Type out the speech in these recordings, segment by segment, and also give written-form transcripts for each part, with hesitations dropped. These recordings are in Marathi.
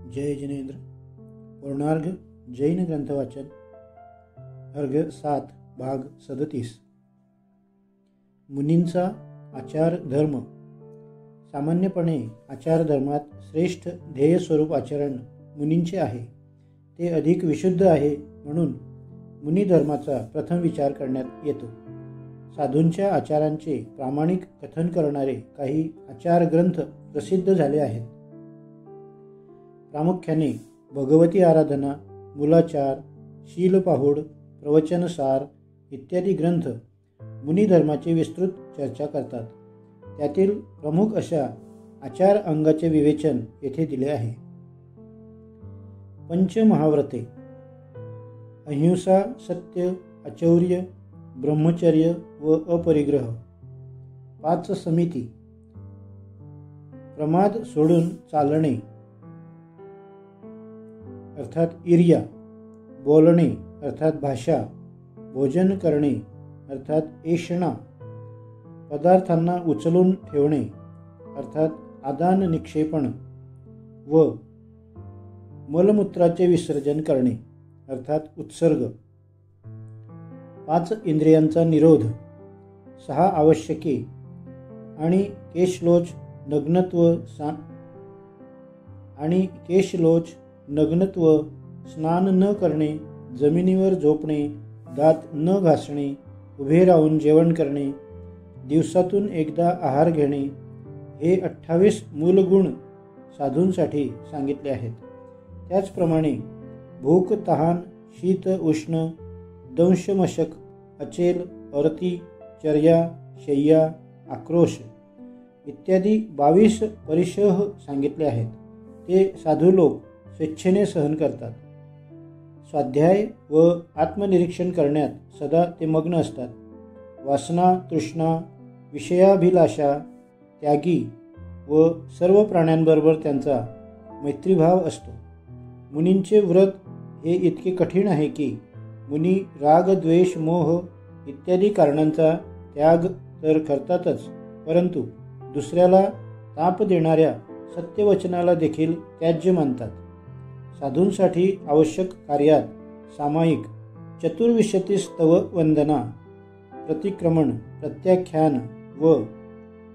जय जिनेन्द्र। पूर्णार्घ जैन ग्रंथ वाचन अर्घ 7 भाग 37। मुनींचा आचार धर्म। सामान्यपणे आचार धर्मात श्रेष्ठ ध्येय स्वरूप आचरण मुनींचे आहे, ते अधिक विशुद्ध आहे, म्हणून मुनी धर्माचा प्रथम विचार करण्यात येतो। साधूंच्या आचारांचे प्रामाणिक कथन करणारे काही आचार ग्रंथ प्रसिद्ध झाले आहेत। प्रामुख्याने भगवती आराधना, मूलाचार, शीलपाहूड, प्रवचनसार इत्यादी ग्रंथ मुनी धर्माची विस्तृत चर्चा करतात। त्यातील प्रमुख अशा आचार अंगाचे विवेचन येथे दिले आहे। पंचमहाव्रते: अहिंसा, सत्य, आचौर्य, ब्रह्मचर्य व अपरिग्रह। 5 समिती: प्रमाद सोडून चालणे अर्थात इर्या, बोलणे अर्थात भाषा, भोजन करणे अर्थात एषणा, पदार्थांना उचलून ठेवणे अर्थात आदान निक्षेपण व मलमूत्राचे विसर्जन करणे अर्थात उत्सर्ग। 5 इंद्रियांचा निरोध, 6 आवश्यके आणि केशलोच नग्नत्व, स्नान न करणे, जमिनीवर झोपणे, दात न घासणे, उभे राहून जेवण करणे, दिवसातून एकदा आहार घेणे, हे 28 मूलगुण साधूंसाठी सांगितले आहेत। त्याचप्रमाणे भूक, तहान, शीत, उष्ण, दंश, मशक, अचेल, अरती, चर्या, शय्या, आक्रोश इत्यादी 22 परिशह सांगितले आहेत। ते साधू लोक स्वेच्छेने सहन करतात। स्वाध्याय व आत्मनिरीक्षण करण्यात सदा ते मग्न असतात। वासना, तृष्णा, विषयाभिलाषा त्यागी व सर्व प्राण्यांबरोबर त्यांचा मैत्रीभाव असतो। मुनींचे व्रत हे इतके कठीण आहे की मुनी राग, द्वेष, मोह इत्यादी कारणांचा त्याग तर करतातच, परंतु दुसऱ्याला ताप देणाऱ्या सत्यवचनाला देखील त्याज्य मानतात। साधूंसाठी आवश्यक कार्यात सामायिक चतुर्विंशती स्तव वंदना, प्रतिक्रमण, प्रत्याख्यान व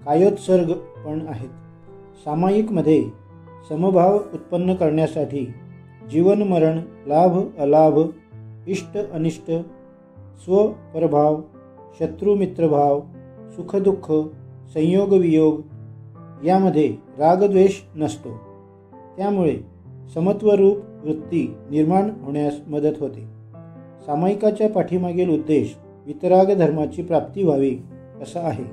कायोत्सर्ग पण आहेत। सामायिकमध्ये समभाव उत्पन्न करण्यासाठी जीवन मरण, लाभ अलाभ, इष्ट अनिष्ट, स्वपरभाव, शत्रू मित्रभाव, सुखदुःख, संयोग वियोग यामध्ये रागद्वेष नसतो, त्यामुळे समत्वरूप वृत्ती निर्माण होण्यास मदत होते। सामायिकाच्या पाठीमागील उद्देश वितराग धर्माची प्राप्ती व्हावी असा आहे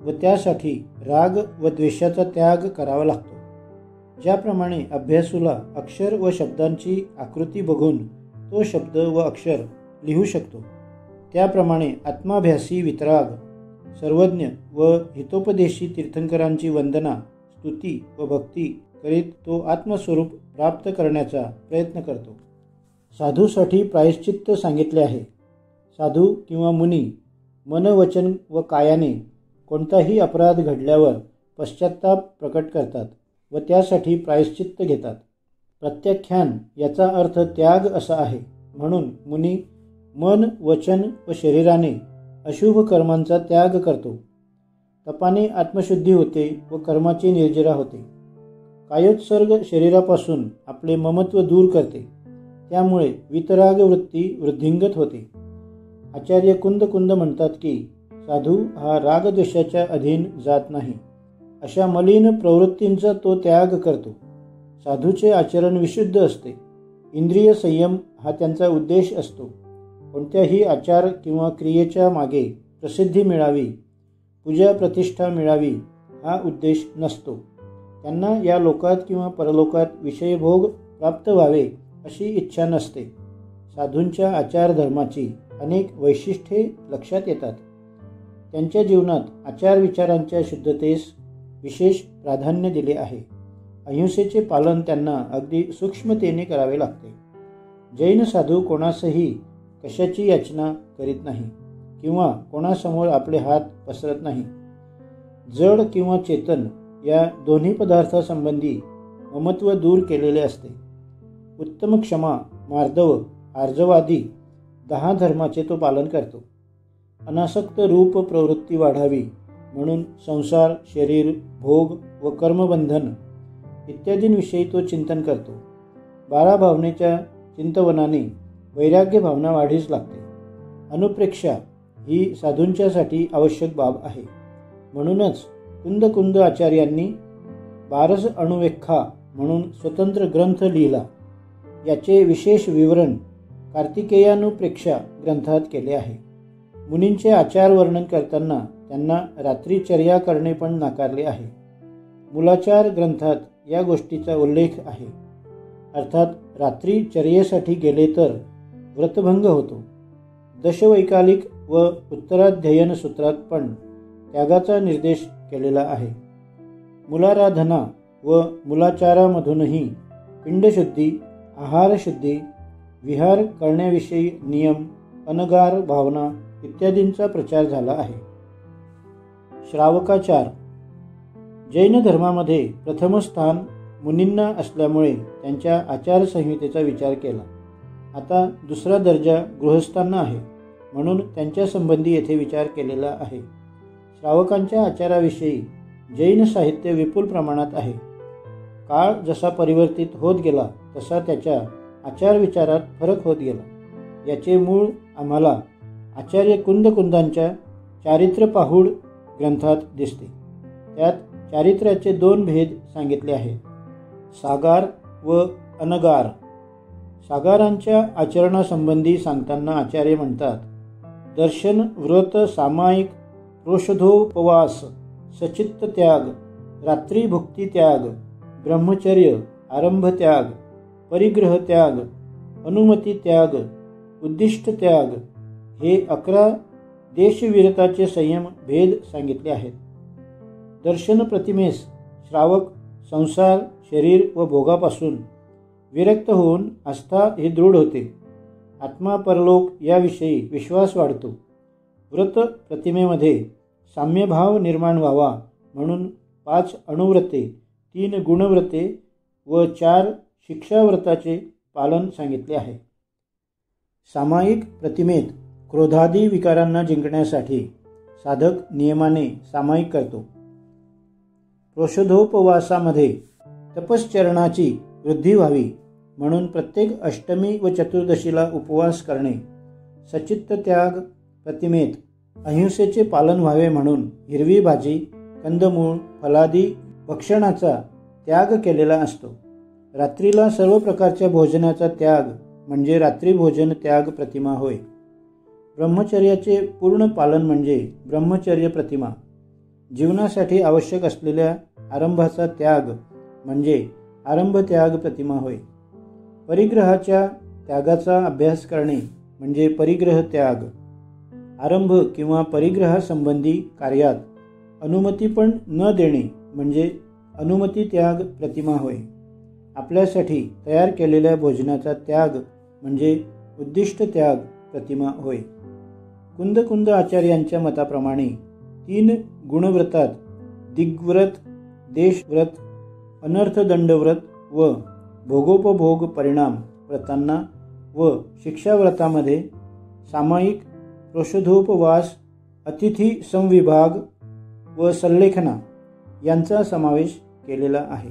व त्यासाठी राग व द्वेषाचा त्याग करावा लागतो। ज्याप्रमाणे अभ्यासूला अक्षर व शब्दांची आकृती बघून तो शब्द व अक्षर लिहू शकतो, त्याप्रमाणे आत्माभ्यासी वितराग सर्वज्ञ व हितोपदेशी तीर्थंकरांची वंदना, स्तुती व भक्ती करीत तो आत्मस्वरूप प्राप्त करण्याचा प्रयत्न करतो। साधूसाठी प्रायश्चित्त सांगितले आहे। साधू किंवा मुनी मन, वचन व कायाने कोणताही अपराध घडल्यावर पश्चात्ताप प्रकट करतात व त्यासाठी प्रायश्चित्त घेतात। प्रत्याख्यान याचा अर्थ त्याग असा आहे, म्हणून मुनी मन, वचन व शरीराने अशुभ कर्मांचा त्याग करतो। तपाने आत्मशुद्धी होते व कर्माची निर्जरा होते। कायोत्सर्ग शरीरापासून आपले ममत्व दूर करते, त्यामुळे वितराग वृत्ती वृद्धिंगत होते। आचार्य कुंद म्हणतात की साधू हा रागद्वेषाच्या अधीन जात नाही, अशा मलिन प्रवृत्तींचा तो त्याग करतो। साधूचे आचरण विशुद्ध असते। इंद्रिय संयम हा त्यांचा उद्देश असतो। कोणत्याही आचार किंवा क्रियेच्या मागे प्रसिद्धी मिळावी, पूजा प्रतिष्ठा मिळावी हा उद्देश नसतो। त्यांना या लोकात किंवा परलोकात विषयभोग प्राप्त व्हावे अशी इच्छा नसते। साधूंच्या आचार धर्माची अनेक वैशिष्ट्ये लक्षात येतात। त्यांच्या जीवनात आचार विचारांच्या शुद्धतेस विशेष प्राधान्य दिले आहे। अहिंसेचे पालन त्यांना अगदी सूक्ष्मतेने करावे लागते। जैन साधू कोणासही कशाची याचना करीत नाही किंवा कोणासमोर आपले हात पसरत नाही। जड किंवा चेतन या दोन्ही पदार्थासंबंधी ममत्व दूर केलेले असते. उत्तम क्षमा, मार्दव, आर्जवादी 10 धर्माचे तो पालन करतो. अनासक्त रूप प्रवृत्ती वाढावी म्हणून संसार, शरीर, भोग व कर्मबंधन इत्यादींविषयी तो चिंतन करतो. 12 भावनेच्या चिंतवनाने वैराग्य भावना वाढीस लागते. अनुप्रेक्षा ही साधूंच्यासाठी आवश्यक बाब आहे. म्हणूनच कुंद आचार्यांनी 12 अणुव्यख्या म्हणून स्वतंत्र ग्रंथ लिहिला. याचे विशेष विवरण कार्तिकेयानुप्रेक्षा ग्रंथात केले आहे. मुनींचे आचार वर्णन करताना त्यांना रात्रीचर्या करणे पण नाकारले आहे. मूलाचार ग्रंथात या गोष्टीचा उल्लेख आहे. अर्थात रात्रीचर्येसाठी गेले तर व्रतभंग होतो. दशवैकालिक व उत्तराध्ययन सूत्रात पण त्यागाचा निर्देश केलेला आहे. मुलाराधना व मुलाचारामधूनही पिंडशुद्धी, आहारशुद्धी, विहार करण्याविषयी नियम, अनगार भावना इत्यादींचा प्रचार झाला आहे. श्रावकाचार. जैन धर्मामध्ये प्रथम स्थान मुनींना असल्यामुळे त्यांच्या आचारसंहितेचा विचार केला. आता दुसरा दर्जा गृहस्थांना आहे म्हणून त्यांच्या संबंधी येथे विचार केलेला आहे. श्रावकांच्या आचाराविषयी जैन साहित्य विपुल प्रमाणात आहे. काळ जसा परिवर्तित होत गेला तसा त्याच्या आचारविचारात फरक होत गेला. याचे मूळ आम्हाला आचार्य कुंदांच्या चारित्र्यपाहूड ग्रंथात दिसते. त्यात चारित्र्याचे 2 भेद सांगितले आहेत, सागार व अनगार. सागारांच्या आचरणासंबंधी सांगताना आचार्य म्हणतात, दर्शन, व्रत, सामायिक, प्रोषधोपवास, सचित्त त्याग, रात्रीभुक्ती त्याग, ब्रह्मचर्य, आरंभ त्याग, परिग्रह त्याग, अनुमती त्याग, उद्दिष्ट त्याग हे 11 देशविरताचे संयम भेद सांगितले आहेत. दर्शन प्रतिमेस श्रावक संसार, शरीर व भोगापासून विरक्त होऊन आस्था ही दृढ होते. आत्मा, परलोक याविषयी विश्वास वाढतो. व्रत प्रतिमेमध्ये साम्यभाव निर्माण व्हावा म्हणून 5 अणुव्रते, 3 गुणव्रते व 4 शिक्षाव्रताचे पालन सांगितले आहे. सामायिक प्रतिमेत क्रोधादी विकारांना जिंकण्यासाठी साधक नियमाने सामायिक करतो. प्रोषधोपवासामध्ये तपश्चरणाची वृद्धी व्हावी म्हणून प्रत्येक अष्टमी व चतुर्दशीला उपवास करणे. सचित्त त्याग प्रतिमेत अहिंसेचे पालन व्हावे म्हणून हिरवी भाजी, कंदमूळ, फलादी भक्षणाचा त्याग केलेला असतो. रात्रीला सर्व प्रकारच्या भोजनाचा त्याग म्हणजे रात्रीभोजन त्याग प्रतिमा होय. ब्रह्मचर्याचे पूर्ण पालन म्हणजे ब्रह्मचर्य प्रतिमा. जीवनासाठी आवश्यक असलेल्या आरंभाचा त्याग म्हणजे आरंभ त्याग प्रतिमा होय. परिग्रहाच्या त्यागाचा अभ्यास करणे म्हणजे परिग्रह त्याग. आरंभ किंवा परिग्रहासंबंधी कार्यात अनुमती पण न देणे म्हणजे अनुमती त्याग प्रतिमा होय. आपल्यासाठी तयार केलेल्या भोजनाचा त्याग म्हणजे उद्दिष्ट त्याग प्रतिमा होय. कुंद आचार्यांच्या मताप्रमाणे 3 गुणव्रतात दिग्व्रत, देशव्रत, अनर्थदंडव्रत व भोगोपभोग परिणाम व्रतांना व शिक्षाव्रतामध्ये सामायिक, प्रोषधोपवास, अतिथी संविभाग व सल्लेखना यांचा समावेश केलेला आहे.